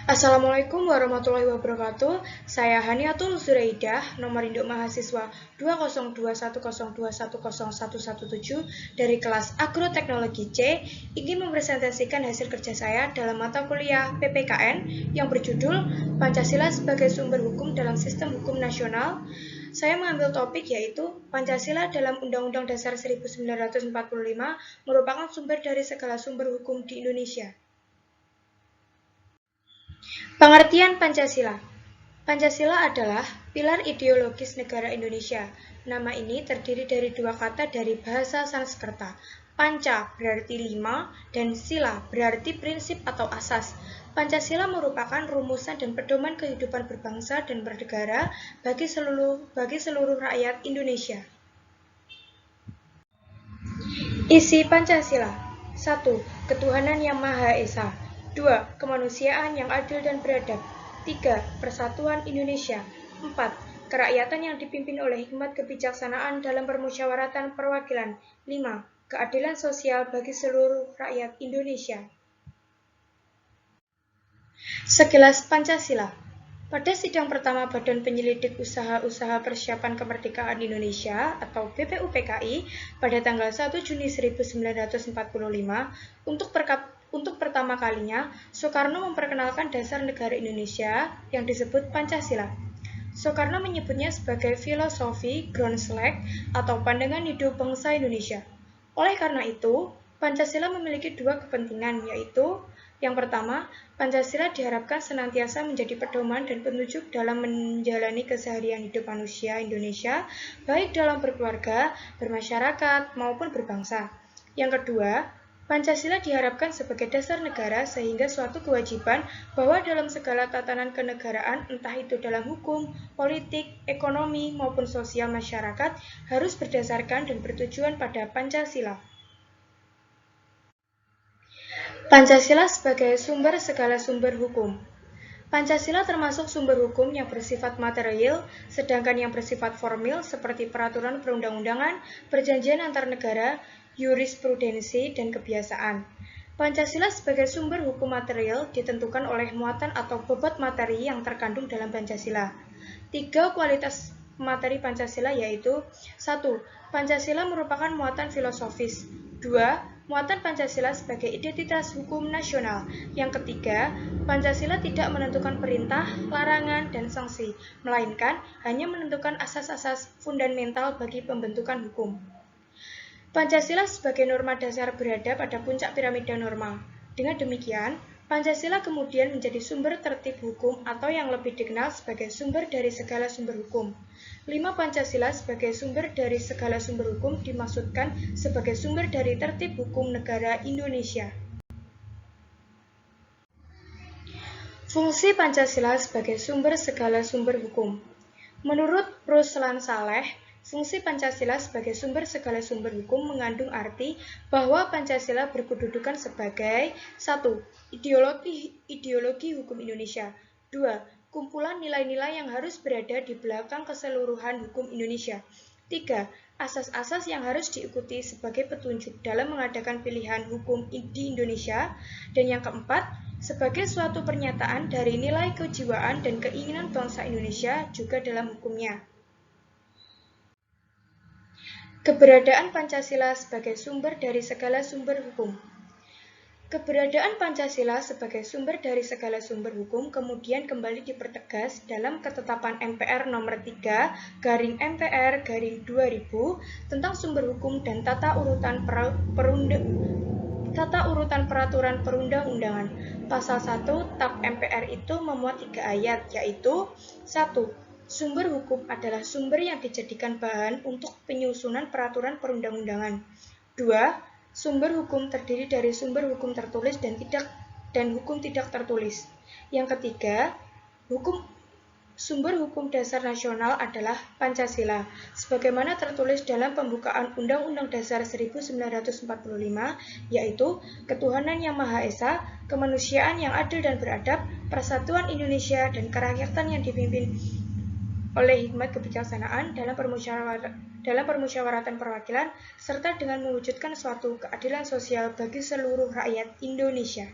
Assalamualaikum warahmatullahi wabarakatuh. Saya Haniatul Zuraidah, nomor induk mahasiswa 20210210117 dari kelas Agroteknologi C, ingin mempresentasikan hasil kerja saya dalam mata kuliah PPKN yang berjudul Pancasila sebagai Sumber Hukum dalam Sistem Hukum Nasional. Saya mengambil topik yaitu Pancasila dalam Undang-Undang Dasar 1945 merupakan sumber dari segala sumber hukum di Indonesia. Pengertian Pancasila. Pancasila adalah pilar ideologis negara Indonesia. Nama ini terdiri dari dua kata dari bahasa Sanskerta. Panca berarti lima dan sila berarti prinsip atau asas. Pancasila merupakan rumusan dan pedoman kehidupan berbangsa dan bernegara bagi seluruh rakyat Indonesia. Isi Pancasila. 1. Ketuhanan yang Maha Esa. 2. Kemanusiaan yang adil dan beradab. 3. Persatuan Indonesia. 4. Kerakyatan yang dipimpin oleh hikmat kebijaksanaan dalam permusyawaratan perwakilan. 5. Keadilan sosial bagi seluruh rakyat Indonesia. Sekilas Pancasila. Pada sidang pertama Badan Penyelidik Usaha-Usaha Persiapan Kemerdekaan Indonesia atau BPUPKI pada tanggal 1 Juni 1945, untuk pertama kalinya, Soekarno memperkenalkan dasar negara Indonesia yang disebut Pancasila. Soekarno menyebutnya sebagai filosofi Groundslag atau pandangan hidup bangsa Indonesia. Oleh karena itu, Pancasila memiliki dua kepentingan, yaitu yang pertama, Pancasila diharapkan senantiasa menjadi pedoman dan petunjuk dalam menjalani keseharian hidup manusia Indonesia, baik dalam berkeluarga, bermasyarakat, maupun berbangsa. Yang kedua, Pancasila diharapkan sebagai dasar negara sehingga suatu kewajiban bahwa dalam segala tatanan kenegaraan, entah itu dalam hukum, politik, ekonomi, maupun sosial masyarakat, harus berdasarkan dan bertujuan pada Pancasila. Pancasila sebagai sumber segala sumber hukum. Pancasila termasuk sumber hukum yang bersifat material, sedangkan yang bersifat formil seperti peraturan perundang-undangan, perjanjian antar negara, jurisprudensi, dan kebiasaan. Pancasila sebagai sumber hukum material ditentukan oleh muatan atau bobot materi yang terkandung dalam Pancasila. 3 kualitas materi Pancasila yaitu 1. Pancasila merupakan muatan filosofis. 2. Muatan Pancasila sebagai identitas hukum nasional. Yang ketiga, Pancasila tidak menentukan perintah, larangan, dan sanksi, melainkan hanya menentukan asas-asas fundamental bagi pembentukan hukum. Pancasila sebagai norma dasar berada pada puncak piramida norma. Dengan demikian, Pancasila kemudian menjadi sumber tertib hukum atau yang lebih dikenal sebagai sumber dari segala sumber hukum. 5 Pancasila sebagai sumber dari segala sumber hukum dimaksudkan sebagai sumber dari tertib hukum negara Indonesia. Fungsi Pancasila sebagai sumber segala sumber hukum. Menurut Ruslan Saleh, fungsi Pancasila sebagai sumber segala sumber hukum mengandung arti bahwa Pancasila berkedudukan sebagai 1. Ideologi hukum Indonesia. 2. Kumpulan nilai-nilai yang harus berada di belakang keseluruhan hukum Indonesia. 3. Asas-asas yang harus diikuti sebagai petunjuk dalam mengadakan pilihan hukum di Indonesia. Dan yang keempat, sebagai suatu pernyataan dari nilai kejiwaan dan keinginan bangsa Indonesia juga dalam hukumnya. Keberadaan Pancasila sebagai sumber dari segala sumber hukum. Keberadaan Pancasila sebagai sumber dari segala sumber hukum kemudian kembali dipertegas dalam Ketetapan MPR Nomor 3/MPR/2000 tentang sumber hukum dan tata urutan peraturan perundang-undangan. Pasal 1 TAP MPR itu memuat 3 ayat, yaitu 1. Sumber hukum adalah sumber yang dijadikan bahan untuk penyusunan peraturan perundang-undangan. 2. Sumber hukum terdiri dari sumber hukum tertulis dan hukum tidak tertulis. Yang ketiga, sumber hukum dasar nasional adalah Pancasila, sebagaimana tertulis dalam pembukaan Undang-Undang Dasar 1945, yaitu ketuhanan yang Maha Esa, kemanusiaan yang adil dan beradab, persatuan Indonesia, dan kerakyatan yang dipimpin oleh hikmat kebijaksanaan dalam permusyawaratan perwakilan, serta dengan mewujudkan suatu keadilan sosial bagi seluruh rakyat Indonesia.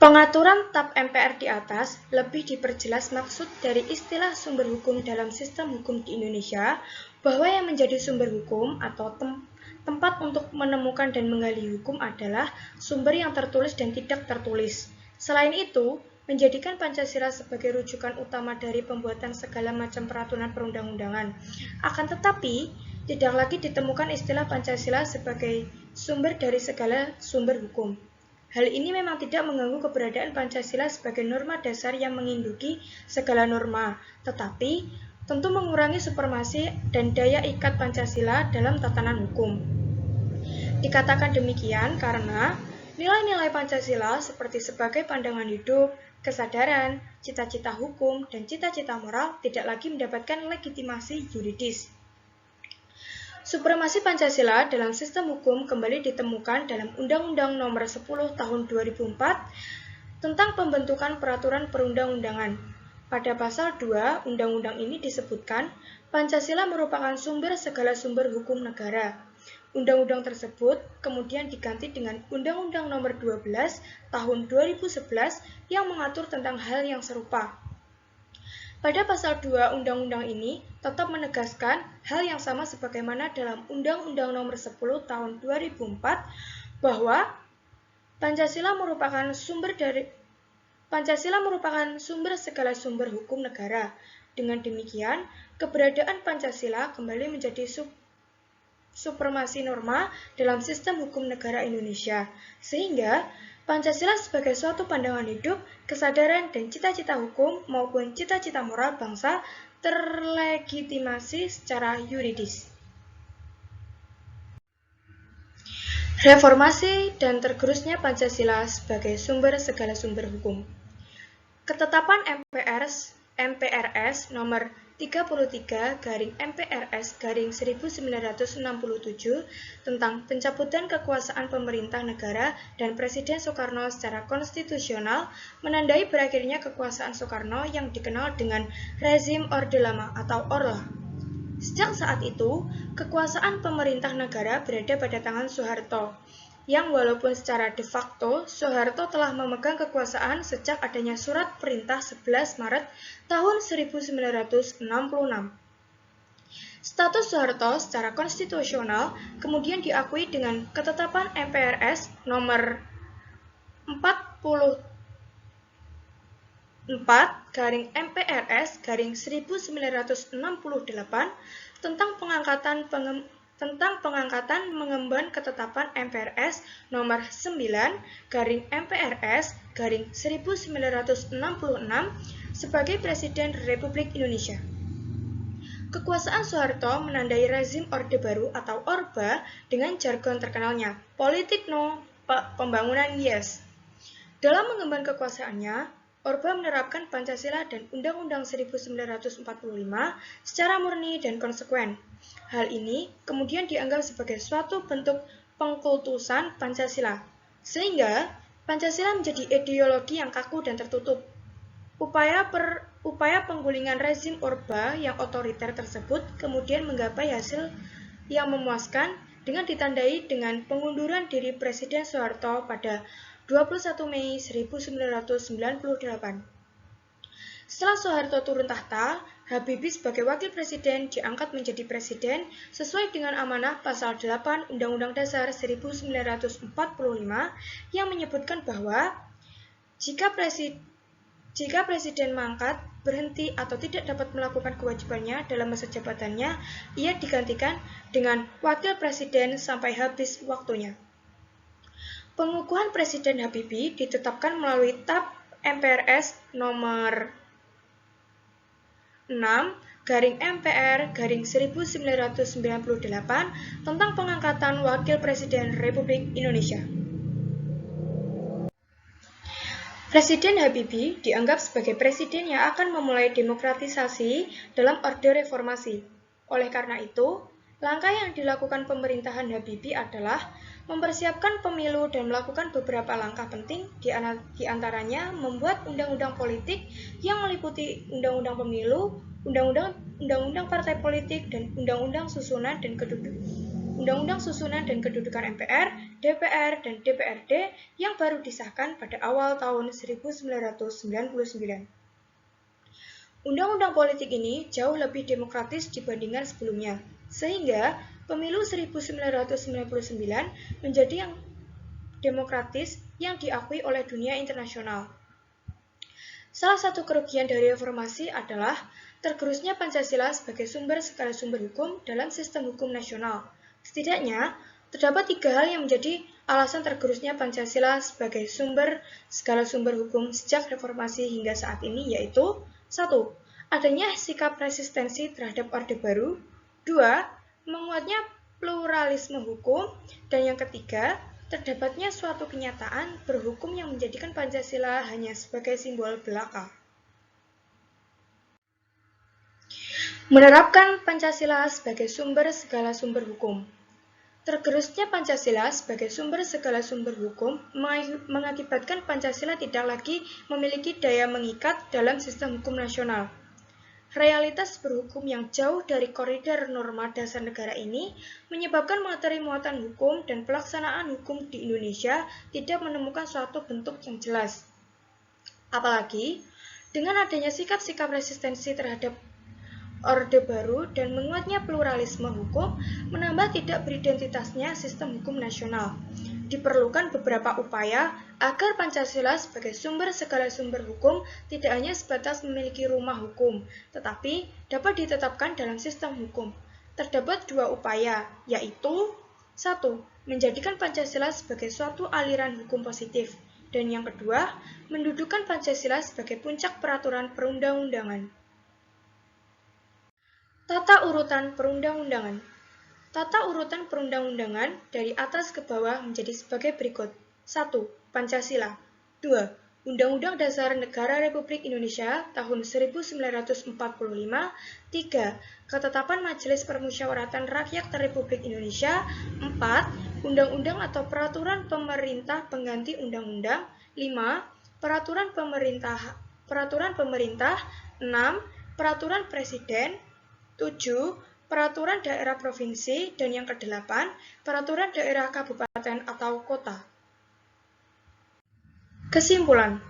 Pengaturan tab MPR di atas lebih diperjelas maksud dari istilah sumber hukum dalam sistem hukum di Indonesia, bahwa yang menjadi sumber hukum atau tempat untuk menemukan dan menggali hukum adalah sumber yang tertulis dan tidak tertulis. Selain itu, menjadikan Pancasila sebagai rujukan utama dari pembuatan segala macam peraturan perundang-undangan. Akan tetapi, tidak lagi ditemukan istilah Pancasila sebagai sumber dari segala sumber hukum. Hal ini memang tidak mengganggu keberadaan Pancasila sebagai norma dasar yang menginduki segala norma, tetapi tentu mengurangi supremasi dan daya ikat Pancasila dalam tatanan hukum. Dikatakan demikian karena nilai-nilai Pancasila seperti sebagai pandangan hidup, kesadaran, cita-cita hukum, dan cita-cita moral tidak lagi mendapatkan legitimasi yuridis. Supremasi Pancasila dalam sistem hukum kembali ditemukan dalam Undang-Undang Nomor 10 Tahun 2004 tentang pembentukan peraturan perundang-undangan. Pada pasal 2 Undang-Undang ini disebutkan, Pancasila merupakan sumber segala sumber hukum negara. Undang-undang tersebut kemudian diganti dengan Undang-Undang Nomor 12 Tahun 2011 yang mengatur tentang hal yang serupa. Pada pasal 2 Undang-Undang ini tetap menegaskan hal yang sama sebagaimana dalam Undang-Undang Nomor 10 Tahun 2004 bahwa Pancasila merupakan sumber segala sumber hukum negara. Dengan demikian, keberadaan Pancasila kembali menjadi supremasi norma dalam sistem hukum negara Indonesia, sehingga Pancasila sebagai suatu pandangan hidup, kesadaran, dan cita-cita hukum maupun cita-cita moral bangsa terlegitimasi secara yuridis. Reformasi dan tergerusnya Pancasila sebagai sumber segala sumber hukum. Ketetapan MPRS nomor 33/MPRS/1967 tentang pencabutan kekuasaan pemerintah negara dan Presiden Soekarno secara konstitusional menandai berakhirnya kekuasaan Soekarno yang dikenal dengan rezim Orde Lama atau Orla. Sejak saat itu, kekuasaan pemerintah negara berada pada tangan Soeharto, yang walaupun secara de facto Soeharto telah memegang kekuasaan sejak adanya Surat Perintah 11 Maret tahun 1966. Status Soeharto secara konstitusional kemudian diakui dengan ketetapan MPRS nomor 44/MPRS/1968 tentang pengangkatan mengemban ketetapan MPRS nomor 9/MPRS/1966 sebagai Presiden Republik Indonesia. Kekuasaan Soeharto menandai rezim Orde Baru atau Orba dengan jargon terkenalnya, politik no, pembangunan yes. Dalam mengemban kekuasaannya, Orba menerapkan Pancasila dan Undang-Undang 1945 secara murni dan konsekuen. Hal ini kemudian dianggap sebagai suatu bentuk pengkultusan Pancasila, sehingga Pancasila menjadi ideologi yang kaku dan tertutup. Upaya penggulingan rezim Orba yang otoriter tersebut kemudian menggapai hasil yang memuaskan dengan ditandai dengan pengunduran diri Presiden Soeharto pada 21 Mei 1998. Setelah Soeharto turun tahta, Habibie sebagai wakil presiden diangkat menjadi presiden sesuai dengan amanah pasal 8 Undang-Undang Dasar 1945 yang menyebutkan bahwa jika presiden mangkat, berhenti atau tidak dapat melakukan kewajibannya dalam masa jabatannya, ia digantikan dengan wakil presiden sampai habis waktunya. Pengukuhan Presiden Habibie ditetapkan melalui tab MPRS nomor 6/MPR/1998 tentang pengangkatan Wakil Presiden Republik Indonesia. Presiden Habibie dianggap sebagai presiden yang akan memulai demokratisasi dalam orde reformasi. Oleh karena itu, langkah yang dilakukan pemerintahan Habibie adalah mempersiapkan pemilu dan melakukan beberapa langkah penting, di antaranya membuat undang-undang politik yang meliputi undang-undang pemilu, undang-undang partai politik, dan undang-undang susunan dan Undang-Undang Susunan dan Kedudukan MPR, DPR, dan DPRD yang baru disahkan pada awal tahun 1999. Undang-undang politik ini jauh lebih demokratis dibandingkan sebelumnya, sehingga pemilu 1999 menjadi yang demokratis yang diakui oleh dunia internasional. Salah satu kerugian dari reformasi adalah tergerusnya Pancasila sebagai sumber segala sumber hukum dalam sistem hukum nasional. Setidaknya, terdapat 3 hal yang menjadi alasan tergerusnya Pancasila sebagai sumber segala sumber hukum sejak reformasi hingga saat ini, yaitu 1. Adanya sikap resistensi terhadap Orde Baru. 2. Menguatnya pluralisme hukum. Dan yang ketiga, terdapatnya suatu kenyataan berhukum yang menjadikan Pancasila hanya sebagai simbol belaka. Menerapkan Pancasila sebagai sumber segala sumber hukum. Tergerusnya Pancasila sebagai sumber segala sumber hukum mengakibatkan Pancasila tidak lagi memiliki daya mengikat dalam sistem hukum nasional. Realitas berhukum yang jauh dari koridor norma dasar negara ini menyebabkan materi muatan hukum dan pelaksanaan hukum di Indonesia tidak menemukan suatu bentuk yang jelas. Apalagi, dengan adanya sikap-sikap resistensi terhadap Orde Baru dan menguatnya pluralisme hukum menambah tidak beridentitasnya sistem hukum nasional. Diperlukan beberapa upaya agar Pancasila sebagai sumber segala sumber hukum tidak hanya sebatas memiliki rumah hukum, tetapi dapat ditetapkan dalam sistem hukum. Terdapat 2 upaya, yaitu 1. Menjadikan Pancasila sebagai suatu aliran hukum positif, dan yang kedua, mendudukan Pancasila sebagai puncak peraturan perundang-undangan. Tata urutan perundang-undangan. Tata urutan perundang-undangan dari atas ke bawah menjadi sebagai berikut. 1. Pancasila. 2. Undang-Undang Dasar Negara Republik Indonesia tahun 1945. 3. Ketetapan Majelis Permusyawaratan Rakyat Republik Indonesia. 4. Undang-undang atau peraturan pemerintah pengganti undang-undang. 5. Peraturan pemerintah. 6. Peraturan Presiden. 7. Peraturan daerah provinsi, dan yang ke-8, peraturan daerah kabupaten atau kota. Kesimpulan.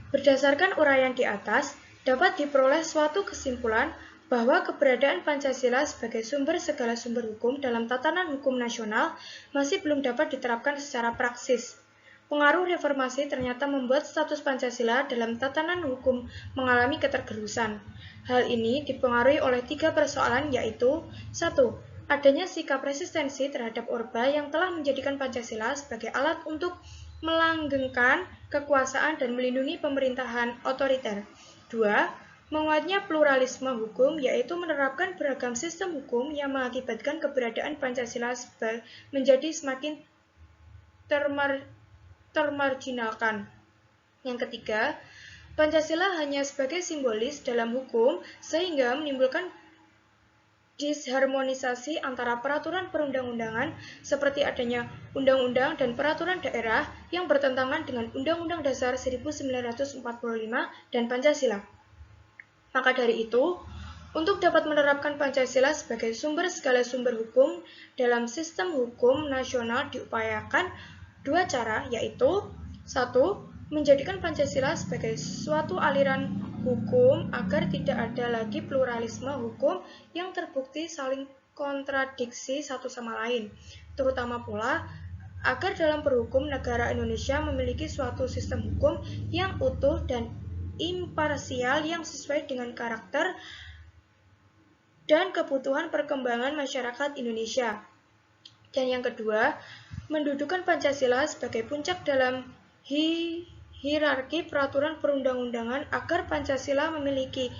Berdasarkan uraian di atas, dapat diperoleh suatu kesimpulan bahwa keberadaan Pancasila sebagai sumber segala sumber hukum dalam tatanan hukum nasional masih belum dapat diterapkan secara praksis. Pengaruh reformasi ternyata membuat status Pancasila dalam tatanan hukum mengalami ketergerusan. Hal ini dipengaruhi oleh 3 persoalan, yaitu 1. Adanya sikap resistensi terhadap Orba yang telah menjadikan Pancasila sebagai alat untuk melanggengkan kekuasaan dan melindungi pemerintahan otoriter. 2. Menguatnya pluralisme hukum, yaitu menerapkan beragam sistem hukum yang mengakibatkan keberadaan Pancasila menjadi semakin termarginalkan. Yang ketiga, Pancasila hanya sebagai simbolis dalam hukum sehingga menimbulkan disharmonisasi antara peraturan perundang-undangan seperti adanya undang-undang dan peraturan daerah yang bertentangan dengan Undang-Undang Dasar 1945 dan Pancasila. Maka dari itu, untuk dapat menerapkan Pancasila sebagai sumber segala sumber hukum dalam sistem hukum nasional diupayakan 2 cara, yaitu 1. Menjadikan Pancasila sebagai suatu aliran hukum agar tidak ada lagi pluralisme hukum yang terbukti saling kontradiksi satu sama lain, terutama pula agar dalam berhukum negara Indonesia memiliki suatu sistem hukum yang utuh dan imparsial yang sesuai dengan karakter dan kebutuhan perkembangan masyarakat Indonesia. Dan yang kedua, mendudukan Pancasila sebagai puncak dalam hierarki peraturan perundang-undangan agar Pancasila memiliki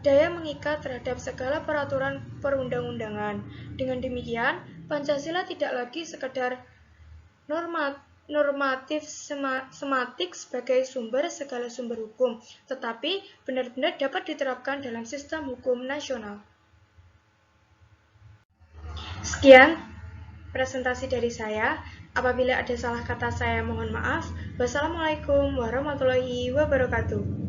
daya mengikat terhadap segala peraturan perundang-undangan. Dengan demikian, Pancasila tidak lagi sekedar normatif sematik sebagai sumber segala sumber hukum, tetapi benar-benar dapat diterapkan dalam sistem hukum nasional. Sekian presentasi dari saya. Apabila ada salah kata saya mohon maaf. Wassalamualaikum warahmatullahi wabarakatuh.